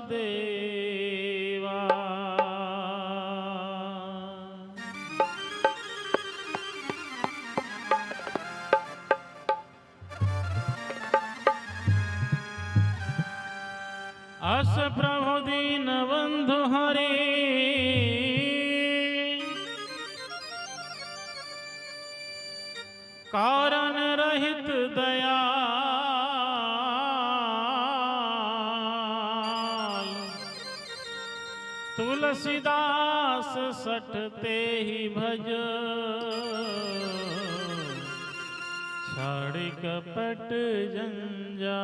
देवा। अस प्रभु दीन बंधु हरि कारण रहित दयाल, तुलसीदास सठते ही भज, छाड़ कपट जंजाल।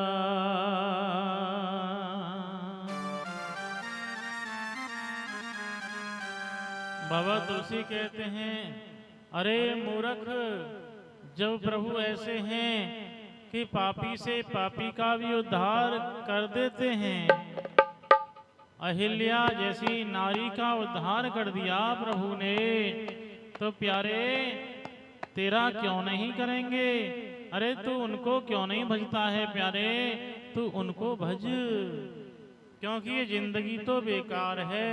बाबा तुलसी कहते हैं, अरे मूर्ख, जब प्रभु ऐसे हैं कि पापी से पापी का भी उद्धार कर देते हैं, अहिल्या जैसी नारी का उद्धार कर दिया प्रभु ने, तो प्यारे तेरा क्यों नहीं करेंगे? अरे तू उनको क्यों नहीं भजता है प्यारे? तू उनको भज, क्योंकि ये जिंदगी तो बेकार है,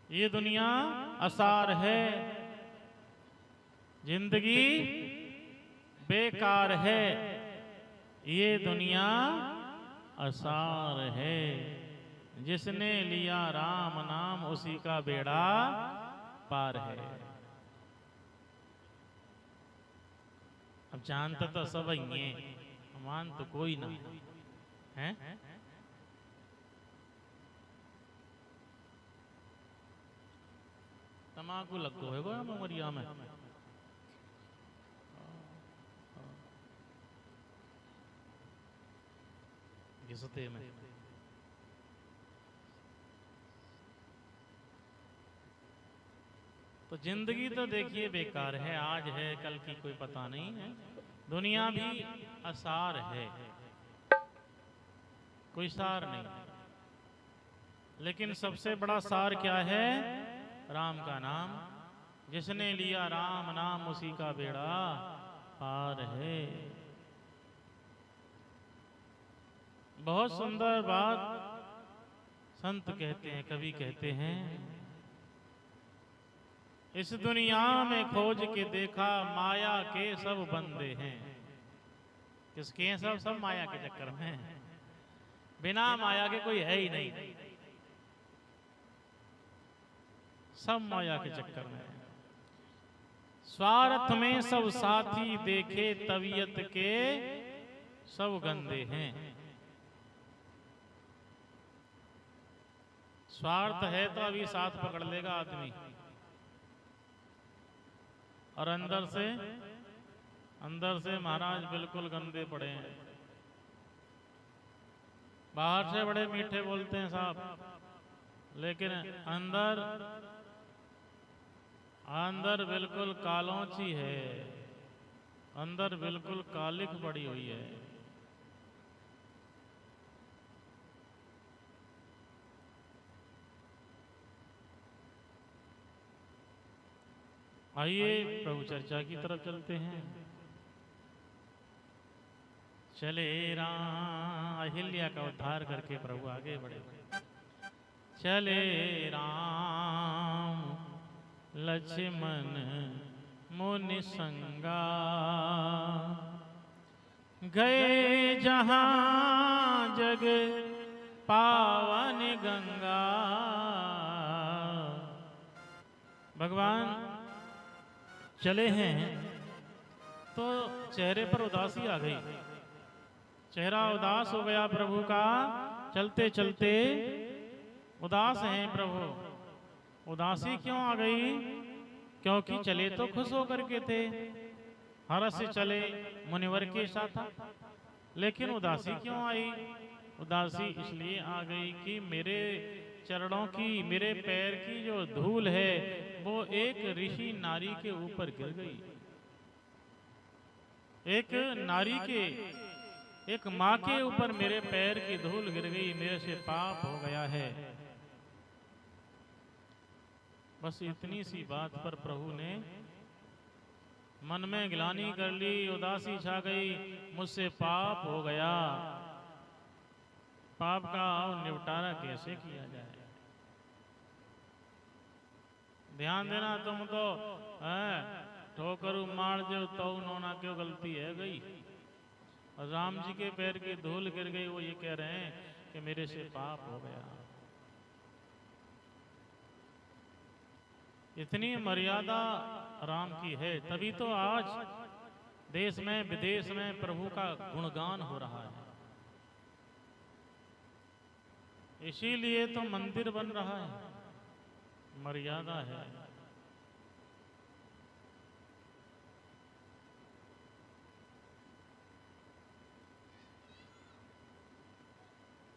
ये दुनिया असार है, जिंदगी बेकार है, ये दुनिया असार है। जिसने लिया राम नाम उसी का बेड़ा पार है। अब जानता तो सब ही है, मान तो कोई ना है। तमाकू लगो है उमरिया में, घिसते में। तो जिंदगी तो देखिए बेकार है, आज है कल की कोई पता नहीं है, दुनिया भी असार है, कोई सार नहीं। लेकिन सबसे बड़ा सार क्या है? राम का नाम। जिसने लिया राम नाम उसी का बेड़ा पार है। बहुत सुंदर बात संत कहते हैं, कवि कहते हैं, इस दुनिया में खोज के देखा माया के सब बंदे हैं। किसके हैं? सब माया के चक्कर में, बिना माया के कोई है ही नहीं, सब माया के चक्कर में। स्वार्थ में सब साथी देखे तबीयत के सब गंदे हैं। स्वार्थ है तो अभी साथ पकड़ लेगा आदमी, और अंदर से महाराज बिल्कुल गंदे पड़े हैं। बाहर से बड़े मीठे बोलते हैं साहब, लेकिन अंदर बिल्कुल कालोची है, अंदर बिल्कुल कालिक पड़ी हुई है। आइए प्रभु चर्चा की तरफ चलते हैं। चले राम, अहिल्या का उद्धार करके प्रभु आगे बढ़े। चले राम लक्ष्मण मुनि संगा, गए जहां जग पावन गंगा। भगवान चले हैं तो चेहरे पर उदासी आ गई, चेहरा उदास हो गया प्रभु का। चलते चलते उदास हैं प्रभु। उदासी क्यों आ गई? क्योंकि चले तो खुश होकर के थे, हर्ष से चले मुनिवर के साथ, लेकिन उदासी क्यों आई? उदासी इसलिए आ गई कि मेरे चरणों की, मेरे पैर की जो धूल है वो एक ऋषि नारी के ऊपर गिर गई। एक नारी के, एक माँ के ऊपर मेरे पैर की धूल गिर गई, मेरे से पाप हो गया है। बस इतनी सी बात पर प्रभु ने मन में ग्लानि कर ली, उदासी छा गई, मुझसे पाप हो गया। पाप का निपटारा कैसे किया जाए। ध्यान देना, तुम तो ठोकर मार जो तो उन्होंने क्यों गलती है गई, और राम जी के पैर की धूल गिर गई, वो ये कह रहे हैं कि मेरे से पाप हो गया। इतनी मर्यादा राम की है, तभी तो आज देश में विदेश में प्रभु का गुणगान हो रहा है। इसीलिए तो मंदिर बन रहा है, मर्यादा है।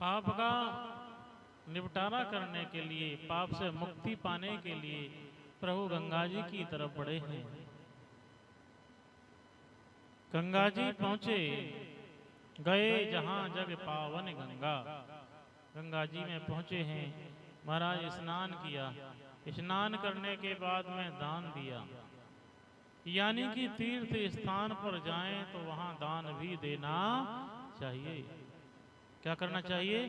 पाप का निपटारा करने के लिए, पाप से मुक्ति पाने के लिए प्रभु गंगा जी की तरफ बढ़े हैं। गंगा जी पहुंचे, गए जहां जग पावन गंगा। गंगा जी में पहुंचे हैं महाराज, स्नान किया। स्नान करने के बाद में दान दिया, यानी कि तीर्थ स्थान पर जाएं तो वहां दान भी देना चाहिए। क्या करना चाहिए?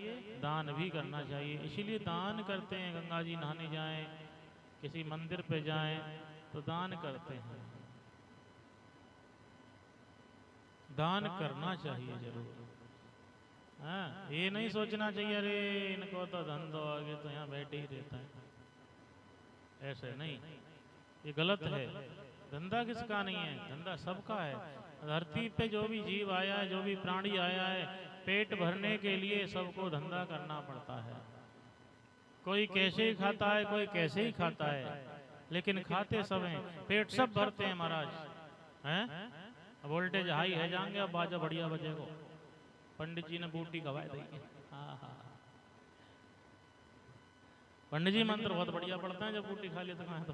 दान भी करना चाहिए। इसीलिए दान करते हैं। गंगा जी नहाने जाएं, किसी मंदिर पे जाएं तो दान करते हैं। दान करना चाहिए जरूर। हाँ, ये नहीं सोचना चाहिए अरे इनको तो धंधो आगे तो यहाँ बैठे ही रहता है, ऐसे नहीं, ये गलत है। धंधा किसका नहीं है? धंधा सबका है। धरती पे जो भी जीव आया है, जो भी प्राणी आया है, पेट भरने के लिए सबको धंधा करना पड़ता है। कोई कैसे ही खाता है, कोई कैसे ही खाता है, लेकिन खाते सब हैं, पेट सब भरते हैं महाराज। हैं? वोल्टेज हाई है जाएंगे, अब बाजा बढ़िया बजेगो। पंडित जी ने बूटी गवाए दी। हाँ, पंडित जी मंत्र बहुत बढ़िया पढ़ते हैं, जब बूटी खा लिया तो कहाँ तो।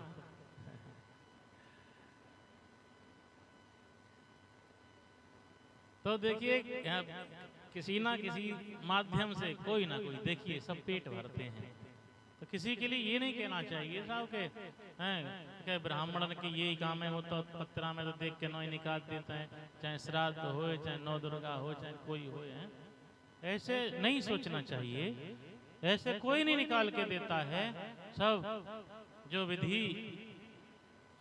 तो देखिए किसी ना किसी माध्यम से कोई ना कोई, देखिए सब पेट भरते हैं। तो किसी के लिए ये नहीं कहना चाहिए साहब के ब्राह्मण के यही काम है, वो तो पत्रा में तो देख के नौ निकाल देता है, चाहे श्राद्ध हो, चाहे नौ दुर्गा हो, चाहे कोई हो। ऐसे नहीं सोचना चाहिए, ऐसे कोई नहीं निकाल के देता है। सब जो विधि,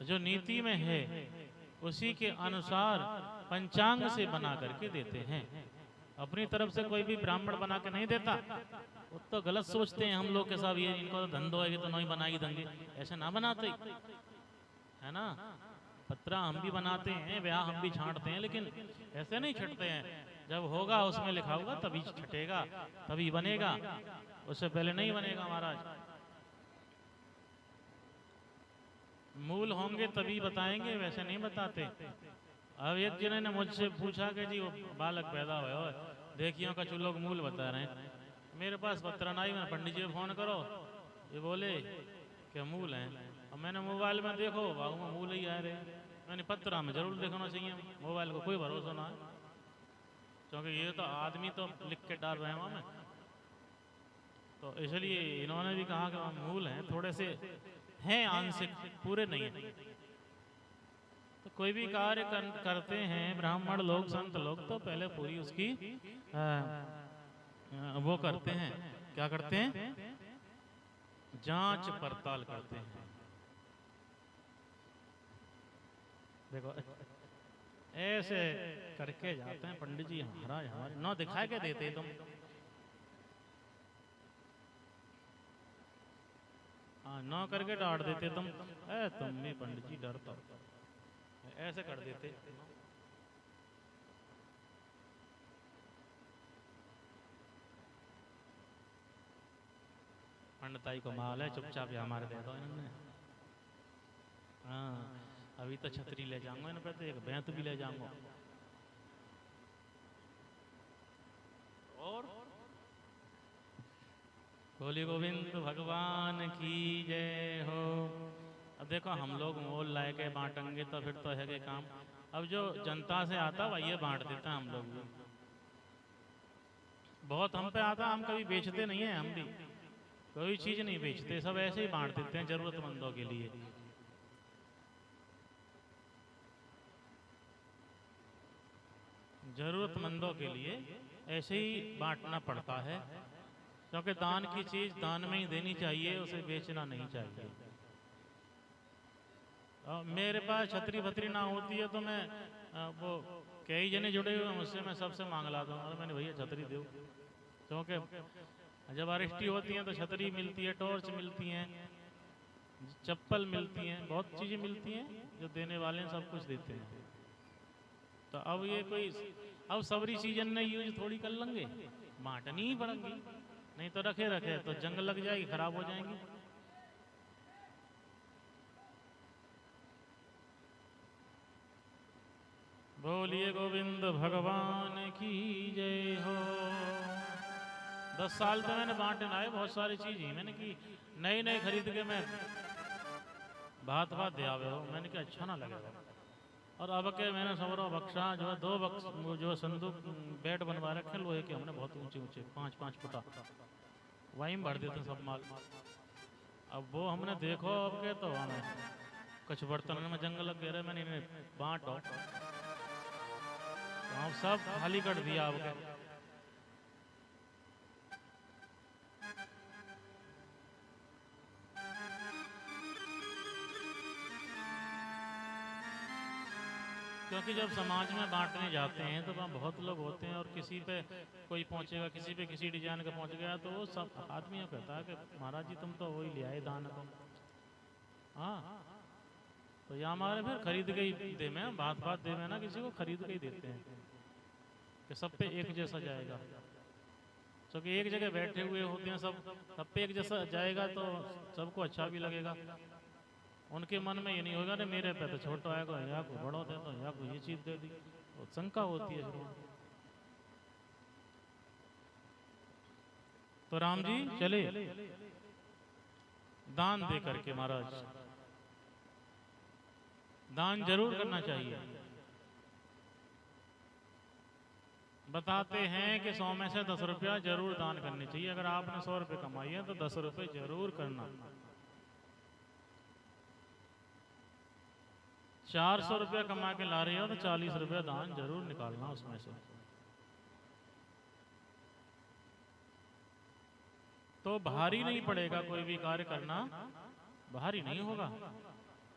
जो नीति में है, उसी के अनुसार पंचांग से बना करके देते हैं। अपनी तरफ से कोई भी ब्राह्मण बना के नहीं देता। वो तो गलत सोचते हैं हम लोग के साथ, ये इनको तो धंधो है तो नहीं बनाई देंगे, ऐसे ना बनाते, है ना। पत्रा हम भी बनाते हैं, ब्याह हम भी छांटते हैं, लेकिन ऐसे नहीं छटते हैं। जब होगा उसमें लिखा होगा तभी छटेगा, तभी बनेगा, उससे पहले नहीं बनेगा महाराज। मूल होंगे तभी बताएंगे, वैसे नहीं बताते। अब एक जने ने मुझसे पूछा कि जी वो बालक पैदा हुआ है, देखियो का लोग मूल बता रहे हैं। मेरे पास पत्र नहीं, मैं पंडित जी को फोन करो, ये बोले कि मूल है। अब मैंने मोबाइल में देखो बाबू में मूल ही आ रहे, मैंने पत्रा में जरूर देखना चाहिए। मोबाइल को कोई भरोसा ना है, क्योंकि ये तो आदमी तो लिख के डाल रहे हैं वहाँ में। तो इसलिए इन्होंने भी कहा कि मूल हैं, थोड़े से हैं आंशिक, पूरे नहीं है। तो कोई भी कार्य करते हैं ब्राह्मण लोग, संत लोग, तो पहले पूरी उसकी वो करते हैं। क्या करते हैं? जांच पड़ताल करते हैं। देखो ऐसे करके जाते हैं पंडित जी, महाराज हमारे नौ दिखा के देते तुम। हाँ, नौ करके डांट देते तुम, तुम भी पंडित जी डरता, ऐसे कर देते। पंडिताई को माल है, चुपचाप हमारे दे दो इन्होंने। हाँ, अभी तो छतरी ले जाऊंगा इन पे, तो एक बैंत भी ले जाऊंगा। और बोली गोविंद भगवान की जय हो। अब देखो हम लोग मोल लाए के बांटेंगे तो फिर तो है के काम। अब जो जनता से आता वही ये बांट देता है। हम लोग भी बहुत हम पे आता, हम कभी बेचते नहीं है, हम भी कोई चीज नहीं बेचते, सब ऐसे ही बांट देते हैं जरूरतमंदों के लिए। जरूरतमंदों के लिए ऐसे ही बांटना पड़ता है। क्योंकि दान की चीज दान में ही देनी चाहिए, उसे बेचना नहीं चाहिए। मेरे पास छतरी फतरी ना होती है तो मैं वो कई जने जुड़े हुए हैं मुझसे, मैं सबसे मांग लाता हूँ, मैंने भैया छतरी दो। क्योंकि जब अरेस्टी होती हैं तो छतरी मिलती है, टॉर्च मिलती हैं, चप्पल मिलती हैं, बहुत चीज़ें मिलती हैं, जो देने वाले हैं सब कुछ देते हैं। तो अब ये कोई अब सबरी सीजन ने यूज थोड़ी कर लेंगे, बांटनी ही पड़ेंगी, नहीं तो रखे रखे तो जंग लग जाएगी, खराब हो जाएंगी। बोलिए गोविंद भगवान की जय हो। 10 साल तो मैंने बांटे ना है, बहुत सारी चीजें मैंने की, नई नई खरीद के मैं भात भात दे आवे हो, मैंने कहा अच्छा ना लगेगा। और अब के मैंने सबरो बक्सा जो है 2 बक्स जो संदूक बेड बनवा रखे लोहे के, हमने बहुत ऊंचे ऊंचे 5-5 फुटा, वहीं भर देते सब माल। अब वो हमने देखो अब के तो हमें कुछ बर्तन में जंग लग गए, मैंने इन्हें बांट दो, हम सब खाली कर दिया आपके। क्योंकि जब समाज में बांटने जाते हैं तो वहाँ बहुत लोग होते हैं, और किसी पे कोई पहुंचेगा, किसी पे किसी डिजाइन का पहुंच गया, तो वो सब आदमियों कहता है कि महाराज जी तुम तो वही ले आए दान को। हाँ, तो यहाँ हमारे फिर खरीद के ही दे में, बात बात दे में ना, किसी को खरीद के ही देते हैं कि सब पे एक जैसा जाएगा। क्योंकि एक जगह बैठे हुए होते हैं सब पे एक जैसा जाएगा तो सबको अच्छा भी लगेगा। उनके मन में ये नहीं होगा ना मेरे पे तो छोटा आएगा, यहाँ को बड़ो दे दो, यहाँ को ये चीज दे दी, तो शंका होती है। तो राम जी चले दान दे करके, महाराज दान जरूर करना चाहिए। बताते हैं कि 100 में से 10 रुपया जरूर दान करनी चाहिए। अगर आपने 100 रुपये कमाई है तो 10 रुपये जरूर करना। 400 रुपया कमा के ला रहे हो तो 40 रुपया दान जरूर निकालना उसमें से। तो भारी नहीं पड़ेगा, कोई भी कार्य करना भारी नहीं होगा।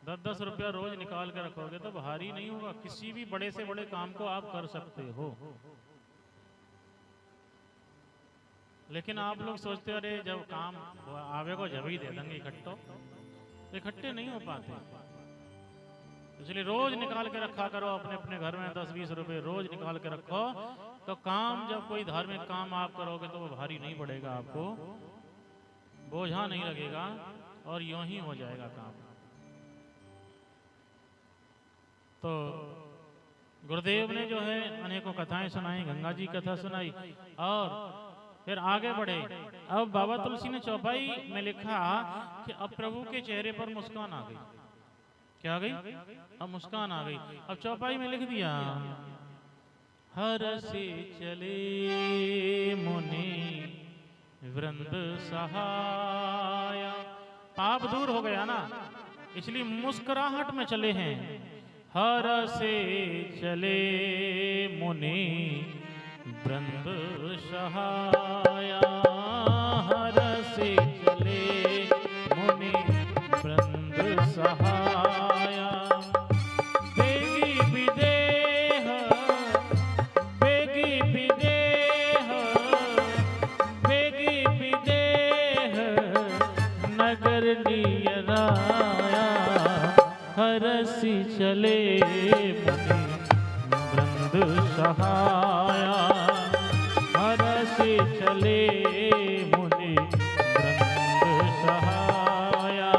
10-10 रुपया रोज निकाल के रखोगे तो भारी नहीं होगा। किसी भी बड़े से बड़े काम को आप कर सकते हो। लेकिन आप लोग सोचते हो अरे जब काम आवे को जब ही दे देंगे इकट्ठे नहीं हो पाते। इसलिए रोज निकाल के रखा करो अपने अपने घर में 10-20 रुपए रोज निकाल के रखो, तो काम जब कोई धार्मिक काम आप करोगे तो वो भारी नहीं पड़ेगा, आपको बोझा नहीं लगेगा और यूं ही हो जाएगा काम। तो गुरुदेव ने जो है अनेकों कथाएं सुनाई, गंगा जी कथा सुनाई और फिर आगे बढ़े। अब बाबा तुलसी ने चौपाई में लिखा कि अब प्रभु के चेहरे पर मुस्कान आ गई। क्या आ गई? अब मुस्कान आ गई। अब चौपाई में लिख दिया, हर से चले मुनि वृंद सहाया। पाप दूर हो गया ना, इसलिए मुस्कुराहट में चले हैं। हर से चले मुनि वृंद सहाया। हर से चले मुनि वृंद सहाया। बेगी विदेह बेगी विदेह बेगी विदेह नगर नियराया। हरसि चले मुनि वृंद सहाया। हरसि चले मुनि वृंद सहाया।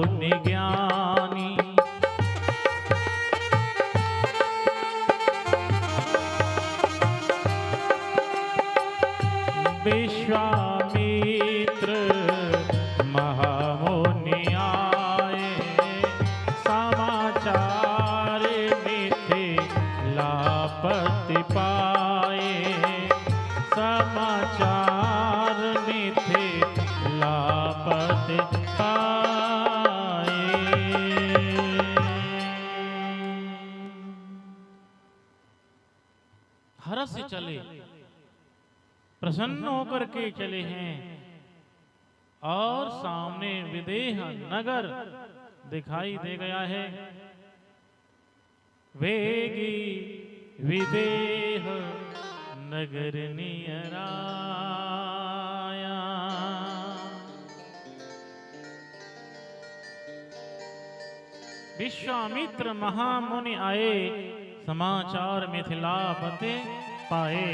मुनि ज्ञानी। विश्वामित्र महामुनि आए, समाचार मिथिलापति पाए, समाचार मिथिलापति पाए। हर्ष से चले, प्रसन्न होकर के चले हैं और सामने विदेह नगर दिखाई दे गया है। वेगी विदेह नगर नियराया। विश्वामित्र महामुनि आए, समाचार मिथिलापति पाए।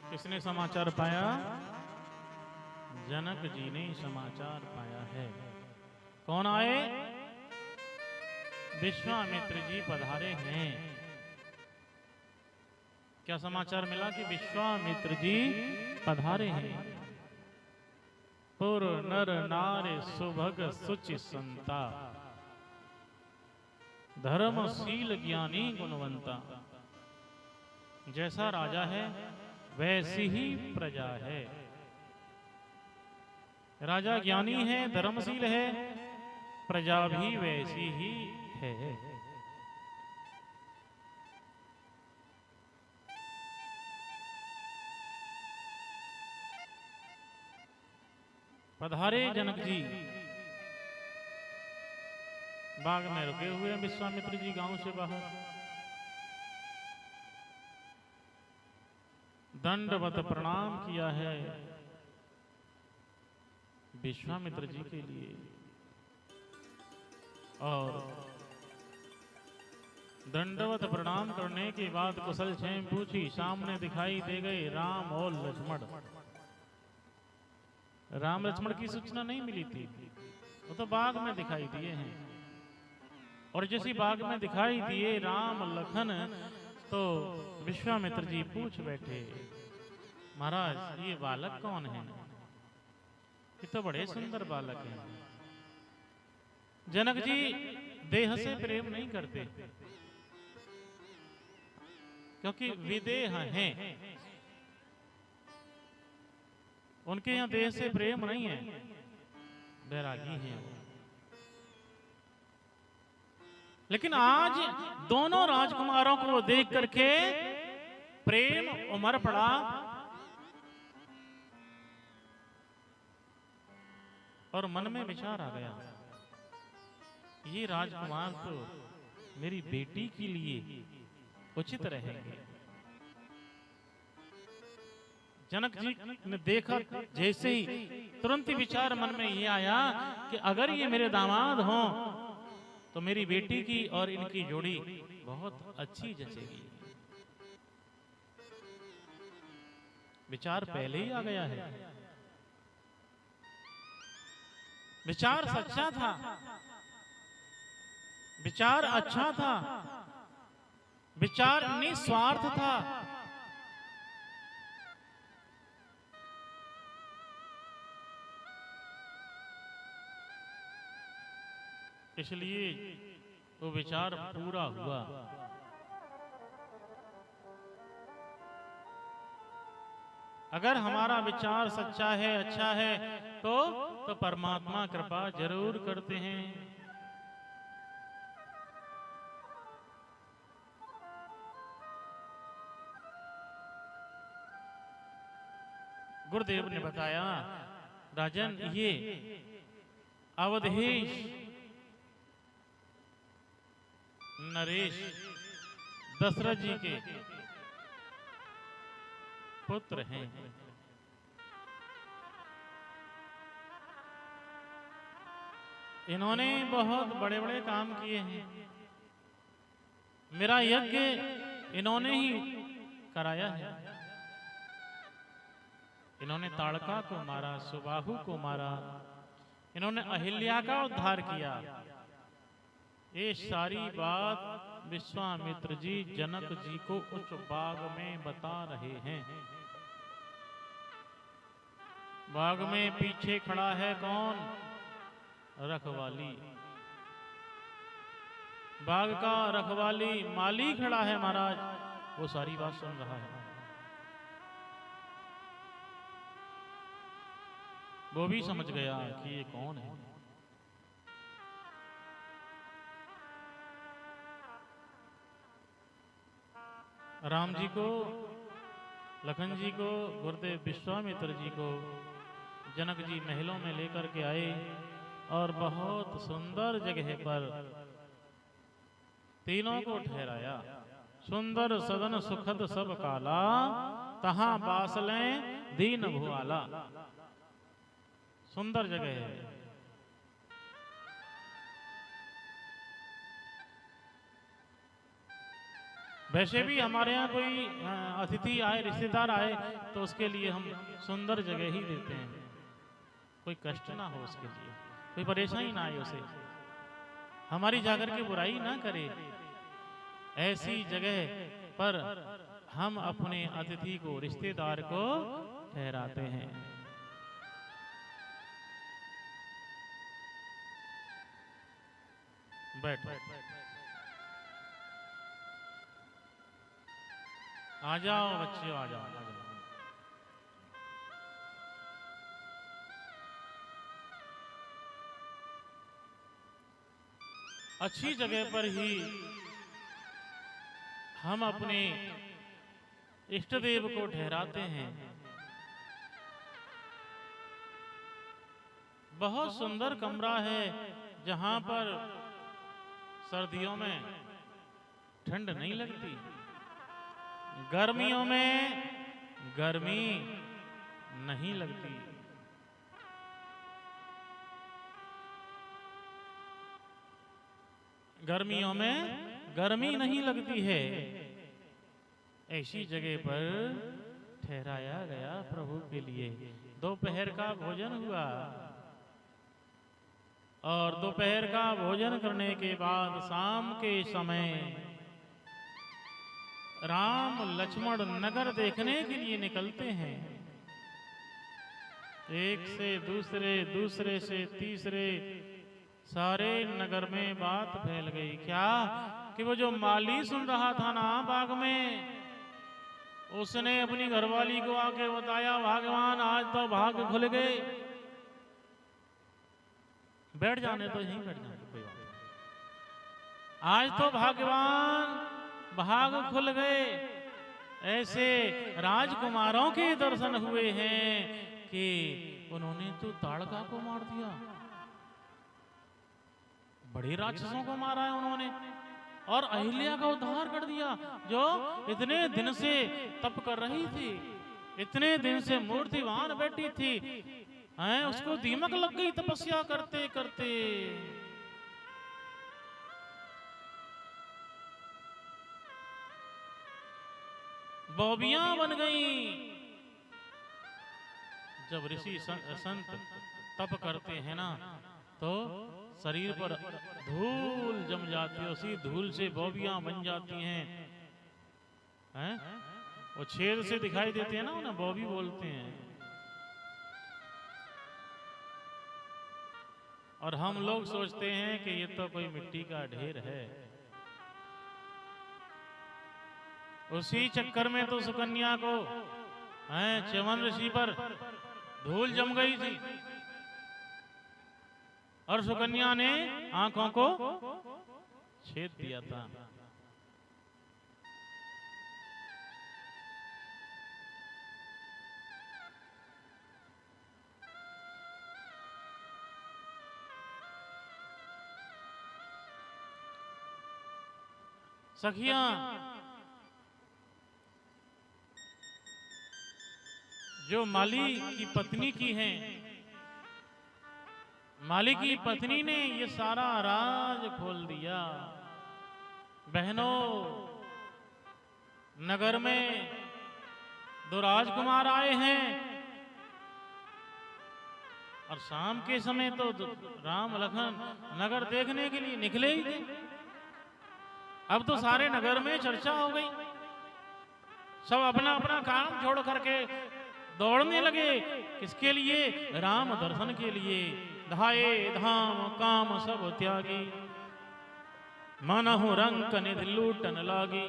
किसने समाचार पाया? जनक जी ने समाचार पाया है। कौन आए? विश्वामित्र जी पधारे हैं। क्या समाचार मिला कि विश्वामित्र जी पधारे हैं? पुर नर नारी सुभग सुचि संता, धर्मशील ज्ञानी गुणवंता। जैसा राजा है वैसी ही प्रजा है। राजा ज्ञानी है, धर्मशील है, प्रजा भी वैसी ही है। पधारे जनक जी। बाग में रुके हुए विश्वामित्र जी गांव से बाहर। दंडवत प्रणाम किया है विश्वामित्र जी के लिए, और दंडवत प्रणाम करने के बाद कुशल क्षेम पूछी। सामने दिखाई दे गए राम और लक्ष्मण। राम लक्ष्मण की सूचना नहीं मिली थी, वो तो बाग में दिखाई दिए हैं। और जैसी बाग में दिखाई दिए राम लखन, तो विश्वामित्र जी पूछ बैठे, महाराज ये बालक कौन है? ये तो बड़े सुंदर बालक हैं। जनक जी देह से प्रेम नहीं करते, क्योंकि विदेह हैं, उनके यहां देह से प्रेम नहीं है, बैरागी हैं वो। लेकिन आज दोनों राजकुमारों को देख करके प्रेम उमड़ पड़ा। और मन में विचार आ गया, ये राजकुमार तो मेरी बेटी के लिए उचित रहेंगे। जनक जी ने देखा जैसे ही, तुरंत ही विचार मन में ये आया कि अगर ये मेरे दामाद हों तो मेरी बेटी की और इनकी जोड़ी बहुत अच्छी जचेगी। विचार पहले ही आ गया है। विचार सच्चा था, विचार अच्छा था, विचार निस्वार्थ था। इसलिए वो विचार पूरा हुआ। अगर हमारा विचार सच्चा है, अच्छा है, तो परमात्मा कृपा जरूर करते हैं। गुरुदेव ने बताया, राजन ये अवधेश नरेश दशरथ जी के पुत्र हैं। इन्होंने बहुत बड़े बड़े काम किए हैं। मेरा यज्ञ इन्होंने ही कराया है। इन्होंने ताड़का को मारा, सुबाहु को मारा, इन्होंने अहिल्या का उद्धार किया। ये सारी बात विश्वामित्र जी जनक जी को उस बाग में बता रहे हैं। बाग में पीछे खड़ा है कौन? रखवाली। बाग का रखवाली माली खड़ा है महाराज, वो सारी बात सुन रहा है। वो भी समझ गया कि ये कौन है। राम जी को, लखन जी को, गुरुदेव विश्वामित्र जी को जनक जी महलों में लेकर के आए और बहुत सुंदर जगह पर तीनों को ठहराया। सुंदर सदन सुखद सब काला, तहां बासलें दीन भुआला। सुंदर जगह है। वैसे भी हमारे यहाँ कोई अतिथि आए, रिश्तेदार आए, तो उसके लिए हम सुंदर जगह ही देते हैं। कोई कष्ट ना हो उसके लिए, कोई परेशानी ना आए उसे, हमारी जाकर के बुराई ना करे। ऐसी जगह पर हम अपने अतिथि को, रिश्तेदार को ठहराते हैं। बैठ आ जाओ बच्चे, आ जाओ, आ जाओ। अच्छी जगह पर ही हम अपने इष्ट देव को ठहराते हैं। बहुत सुंदर कमरा है जहां पर सर्दियों में ठंड नहीं लगती, गर्मियों में गर्मी नहीं लगती। गर्मियों में गर्मी नहीं लगती है। ऐसी जगह पर ठहराया गया प्रभु के लिए। दोपहर का भोजन हुआ और दोपहर का भोजन करने के बाद शाम के समय राम लक्ष्मण नगर देखने के लिए निकलते हैं। एक से दूसरे, दूसरे से तीसरे, सारे नगर में बात फैल गई। क्या कि वो जो माली सुन रहा था ना बाग में, उसने अपनी घरवाली को आके बताया, भगवान आज तो भाग खुल गए। बैठ जाने तो यहीं बैठ जाने, कोई बात नहीं। आज तो भगवान भाग खुल गए। ऐसे राजकुमारों के दर्शन हुए हैं कि उन्होंने तो ताड़का को मार दिया, बड़े राक्षसों को मारा है उन्होंने, और अहिल्या का उद्धार कर दिया, जो इतने दिन से तप कर रही थी, इतने दिन से मूर्तिवान बैठी थी, हैं, उसको दीमक लग गई तपस्या करते करते। बॉबियां बन गई। जब ऋषि संत तप करते हैं ना, तो शरीर पर धूल जम जाती है, उसी धूल से बॉबियां बन जाती हैं, हैं? वो छेद से दिखाई देते हैं ना, उन्हें बॉबी बोलते हैं। और हम लोग सोचते हैं कि ये तो कोई मिट्टी का ढेर है। उसी चक्कर में तो सुकन्या को, हैं, च्यवन ऋषि पर धूल जम गई थी और सुकन्या ने आंखों को छेद दिया था। सखियां, जो माली की पत्नी की हैं, माली की पत्नी ने ये सारा राज खोल दिया। बहनों, नगर में दो राजकुमार आए हैं और शाम के समय तो राम लखन नगर देखने के लिए निकले ही थे। अब तो सारे नगर में चर्चा हो गई, सब अपना अपना काम छोड़ करके दौड़ने लगे। किसके लिए? राम दर्शन के लिए। धाये धाम काम सब त्यागी, मनहु रंक निधि लूटन लागी।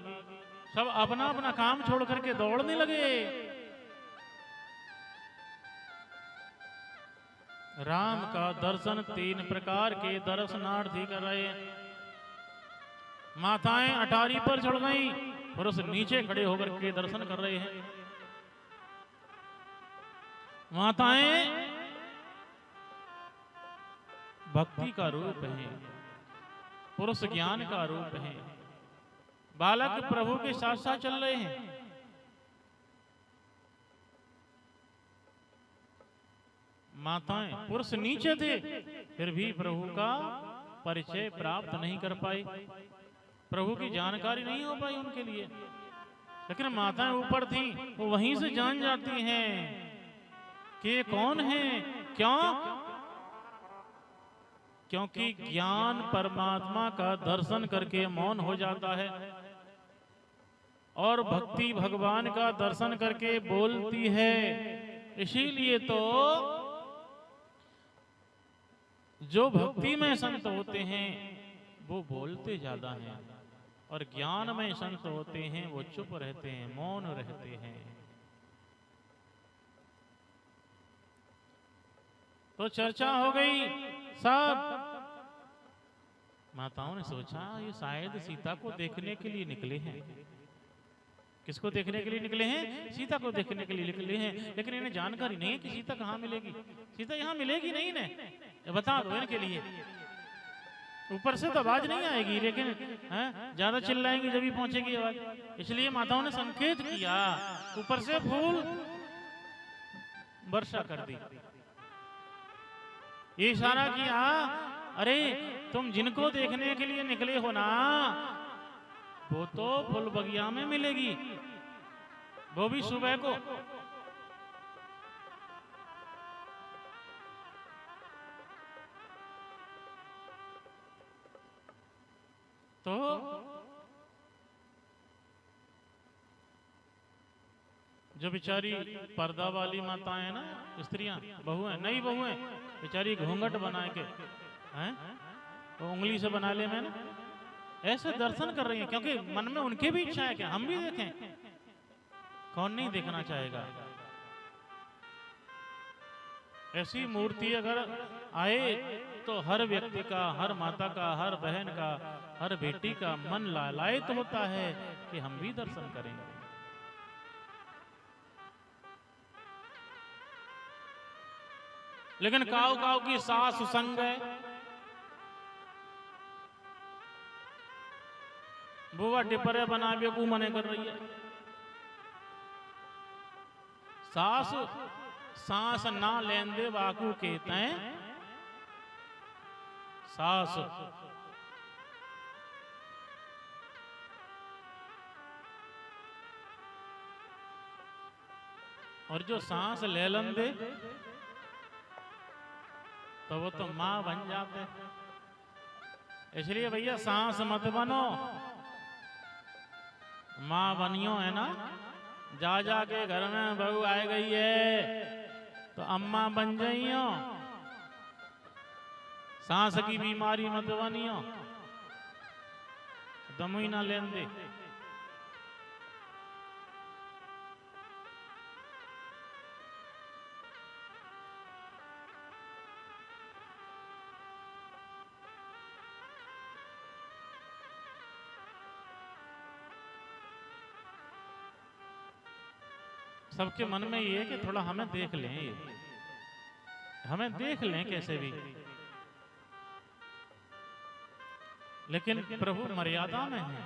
सब अपना अपना काम छोड़ करके दौड़ने लगे। राम का दर्शन 3 प्रकार के दर्शनार्थी कर रहे हैं। माताएं अटारी पर चढ़ गई, पुरुष नीचे खड़े होकर के दर्शन कर रहे हैं। माताएं भक्ति का रूप है, पुरुष ज्ञान का रूप है। बालक प्रभु के साथ साथ चल रहे हैं। माताएं, पुरुष नीचे थे, फिर भी प्रभु का परिचय प्राप्त नहीं कर पाई, प्रभु की जानकारी नहीं हो पाई उनके लिए। लेकिन माताएं ऊपर थी, वो वहीं से जान जाती हैं कि ये कौन है। क्यों? क्योंकि ज्ञान परमात्मा का दर्शन करके मौन हो जाता है और भक्ति भगवान का दर्शन करके बोलती है। इसीलिए तो जो भक्ति में संत होते हैं वो बोलते ज्यादा हैं, और ज्ञान में संत होते हैं वो चुप रहते हैं, मौन रहते हैं। तो चर्चा हो गई, सब माताओं ने सोचा ये शायद सीता को देखने के लिए निकले हैं। किसको देखने के लिए निकले हैं? सीता को देखने के लिए निकले हैं। लेकिन इन्हें जानकारी नहीं है कि सीता कहाँ मिलेगी। सीता यहाँ मिलेगी नहीं ने, बता दो इनके लिए। ऊपर से तो आवाज नहीं आएगी, लेकिन ज्यादा चिल्लाएंगे जब भी पहुंचेगी आवाज। इसलिए माताओं ने संकेत किया, ऊपर से फूल वर्षा कर दी, ये इशारा किया, अरे तुम जिनको देखने के लिए निकले हो ना, वो तो फूल बगिया में मिलेगी, वो भी सुबह को। तो जो बेचारी पर्दा वाली माताएं हैं ना, स्त्रियां, बहुएं, नई बहुएं, बेचारी घूंघट बना के हैं, वो उंगली से बना ले मैंने, ऐसे दर्शन कर रही हैं। क्योंकि मन में उनकी भी इच्छा है कि हम भी देखें। कौन नहीं देखना चाहेगा? ऐसी मूर्ति अगर आए तो हर व्यक्ति का, हर माता का, हर बहन का, हर बेटी का मन लालायित होता है कि हम भी दर्शन करेंगे। लेकिन काऊ काऊ की सास संग है, बुआ टिपरे बना बेकू मने कर रही है। सास सांस ना लेंदे बाकू कहते हैं सास। और जो सांस ले लेंदे तो वो तो मां बन जाते। इसलिए भैया सांस मत बनो, मां बनियो है ना। जा जा के घर में बहू आ गई है तो अम्मा बन जाइयो, सांस की बीमारी मत बनियो, दम ही ना लेन दे। सबके मन में ये है कि थोड़ा हमें देख लें, हमें देख लें कैसे भी। लेकिन प्रभु मर्यादा में है,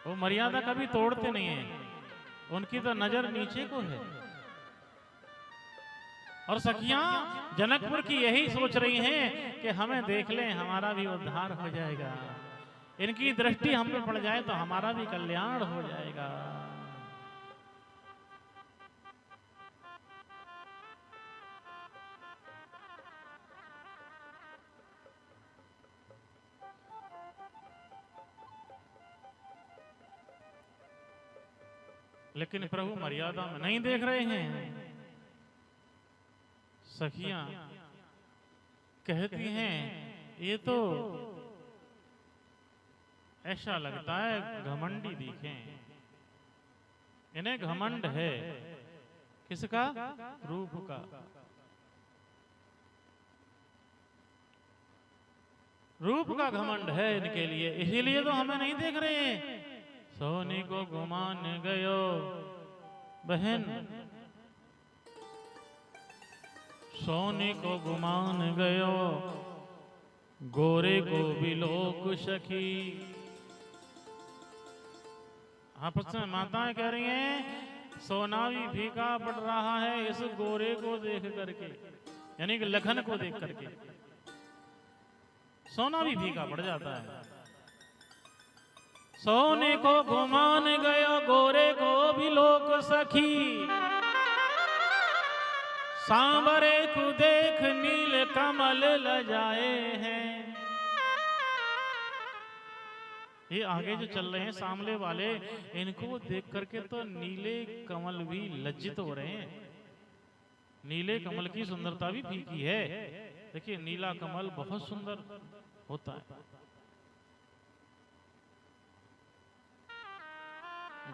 वो मर्यादा कभी तोड़ते नहीं है, उनकी तो नजर नीचे को है। और सखियां जनकपुर की यही सोच रही हैं कि हमें देख लें, हमारा भी उद्धार हो जाएगा, इनकी दृष्टि हम पे पड़ जाए तो हमारा भी कल्याण हो जाएगा। लेकिन प्रभु मर्यादा में नहीं देख रहे हैं। सखियां कहती हैं ये तो ऐसा लगता है घमंडी दिखे, इन्हें घमंड है। किसका? रूप का। रूप का घमंड है इनके लिए, इसीलिए तो हमें नहीं देख रहे हैं। सोने को गुमान गयो बहन, सोने को गुमान गयो, गोरे को भी लोक सखी। आपस में माताएं कह रही हैं सोना भी फीका पड़ रहा है इस गोरे को देख करके, यानी कि लखन को देख करके सोना भी फीका पड़ जाता है। सोने को गुमान गयो, गोरे को भी लोक सखी, सांवरे को देख नील कमल लजाए हैं। ये आगे जो चल रहे हैं सामने वाले, इनको देख करके तो नीले कमल भी लज्जित हो रहे हैं। नीले कमल की सुंदरता भी फीकी है। देखिए नीला कमल बहुत सुंदर होता है,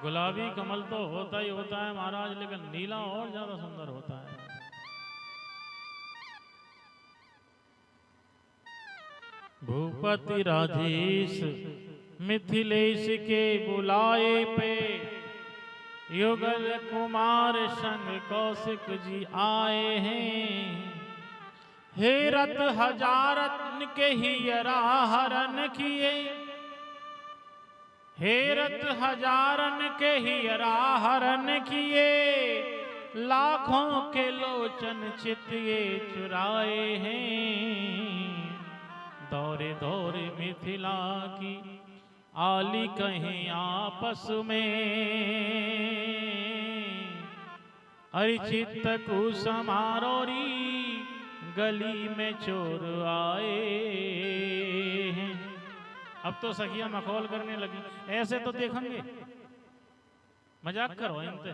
गुलाबी कमल तो होता ही होता है महाराज, लेकिन नीला और ज्यादा सुंदर होता है। भूपति राधेश मिथिलेश के बुलाए पे, युगल कुमार संग कौशिक जी आए हैं। हेरत हजारत के ही हरण किए, हेरत हजारन के ही हरण किए, लाखों के लोचन चितिए चुराए हैं। दौरे दौरे मिथिला की आली कहीं आपस में, अरिचित को समारोरी गली में चोर आए हैं। अब तो सखियां मखौल करने लगी, ऐसे तो देखेंगे, मजाक करो इनसे,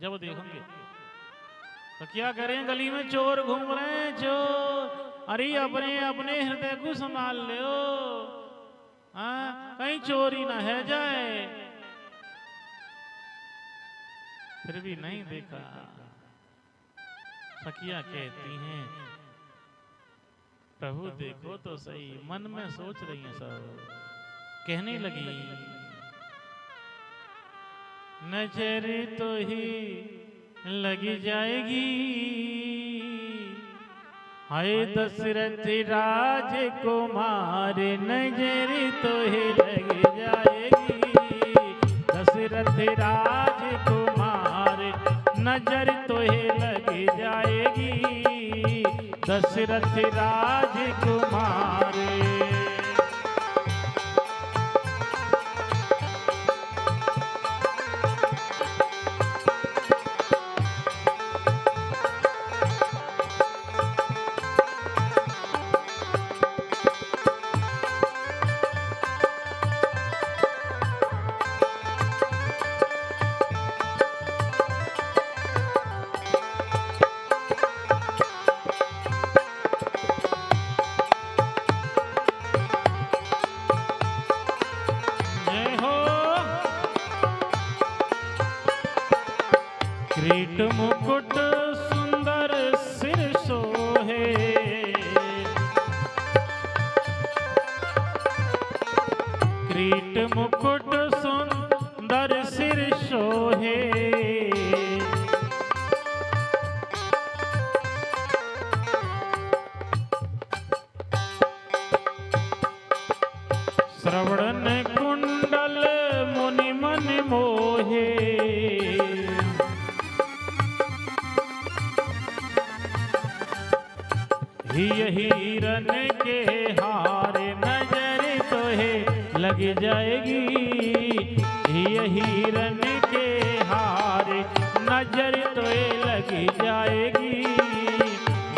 जब देखेंगे तो क्या करें, गली में चोर घूम रहे हैं चोर। अरे अपने अपने हृदय को संभाल लो, कहीं चोरी ना है जाए। फिर भी नहीं देखा। सखियां कहती हैं प्रभु देखो तो सही, मन में सोच रही हैं सब। कहने लगी नजर तो ही लगी जाएगी, हाय दशरथ राजकुमार नजर तो ही लग जाएगी। दशरथ राजकुमार नजर तो ही लग जाएगी। दशरथ राजकुमार किरीट मुकुट सुंदर सिर सोहे, किरीट मुकुट सुंदर सिर सोहे। श्रवण कुंडल मुनि मन मोहे, हिरन के हार नजर तो है लग जाएगी। हिरन के हार नजर तो लग जाएगी।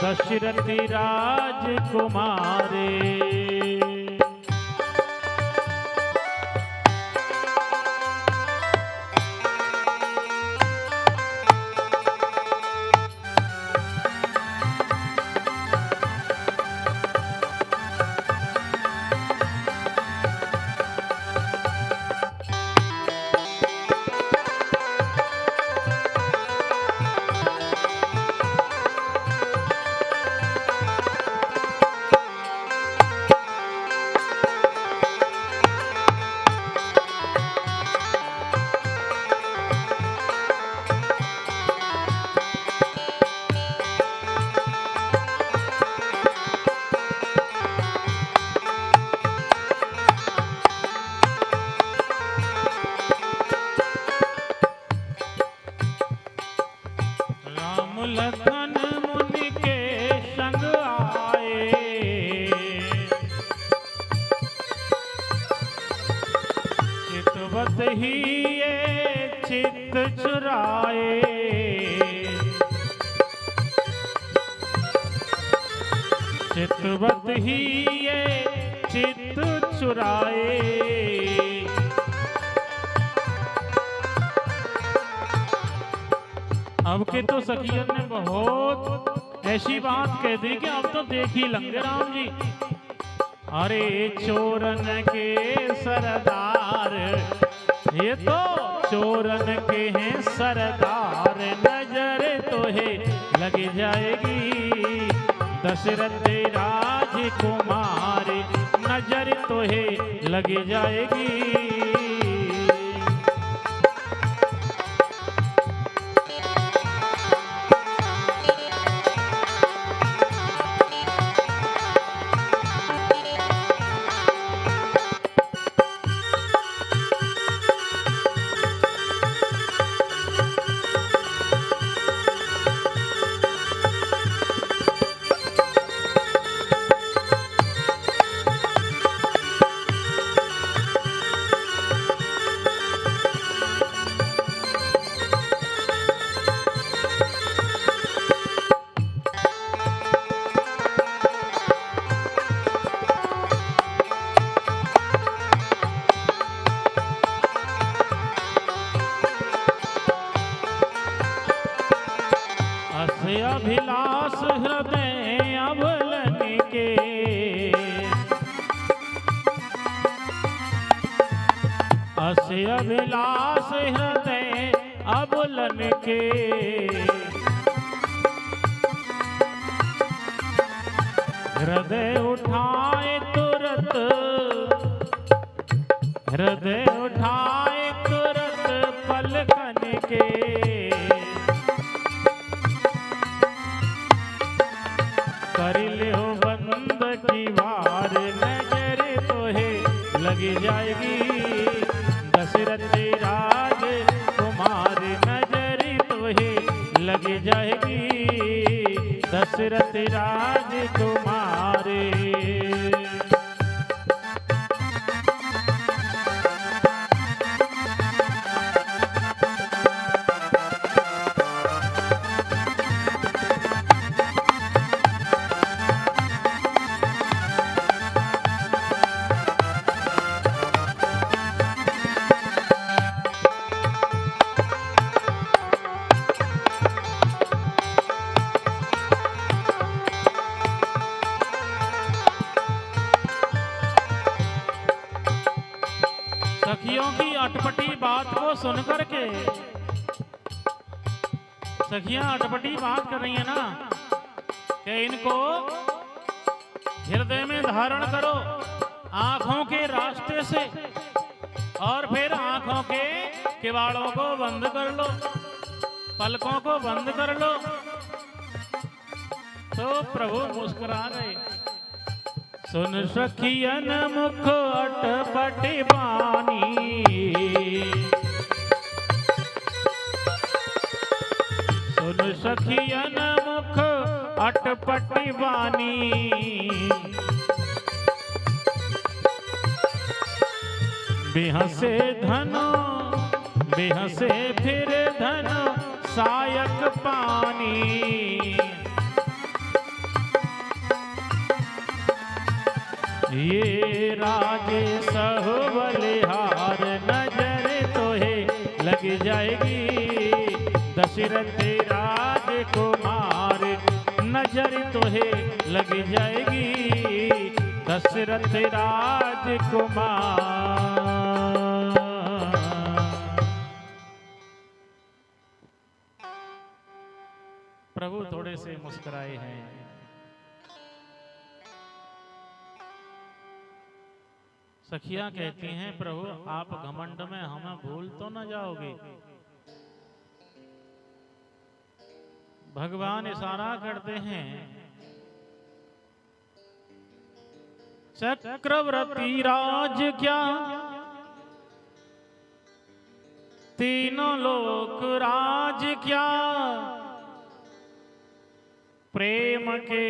दशरथ राजकुमार लखन मुनि के संग आए, चितवत ही ये चित चुराए, चितवत ही ये चित चुराए। अब के तो सखियन ने बहुत ऐसी बात कह दी कि अब तो देख ही लेंगे राम जी। अरे चोरन के सरदार, ये तो चोरन के हैं सरदार, नजर तो है लग जाएगी दशरथ राजकुमार, नजर तो है लग जाएगी। अभिलाष हृदय अबलन के, अस्य अभिलाष हृदय अबलन के, हृदय उठाए तुरंत, हृदय उठाए तुरंत पलकन के, कर लो बंद की वार, नजर तो है लग जाएगी दशरथ राजकुमार, नजर तो है लग जाएगी दशरथ राजकुमार। सखियों की अटपटी बात को सुनकर के, सखियां अटपटी बात कर रही है ना कि इनको हृदय में धारण करो आंखों के रास्ते से, और फिर आंखों के किवाड़ों को बंद कर लो, पलकों को बंद कर लो। तो प्रभु मुस्कुरा गए। सुन सखियन मुख अटपटी बानी, सुन सखियन मुख अटपटी बानी, बिहसे धनो बिहसे फिर धनो सायक पानी, ये राजे सह बलिहार, नजर तो है लग जाएगी दशरथ राजकुमार, नजर तो है लग जाएगी दशरथ राजकुमार। प्रभु थोड़े से मुस्कुराए हैं। सखियां कहती हैं प्रभु आप घमंड में हमें भूल तो न जाओगे। भगवान इशारा करते हैं, चक्रवर्ती राज क्या तीनों लोक राज क्या, प्रेम के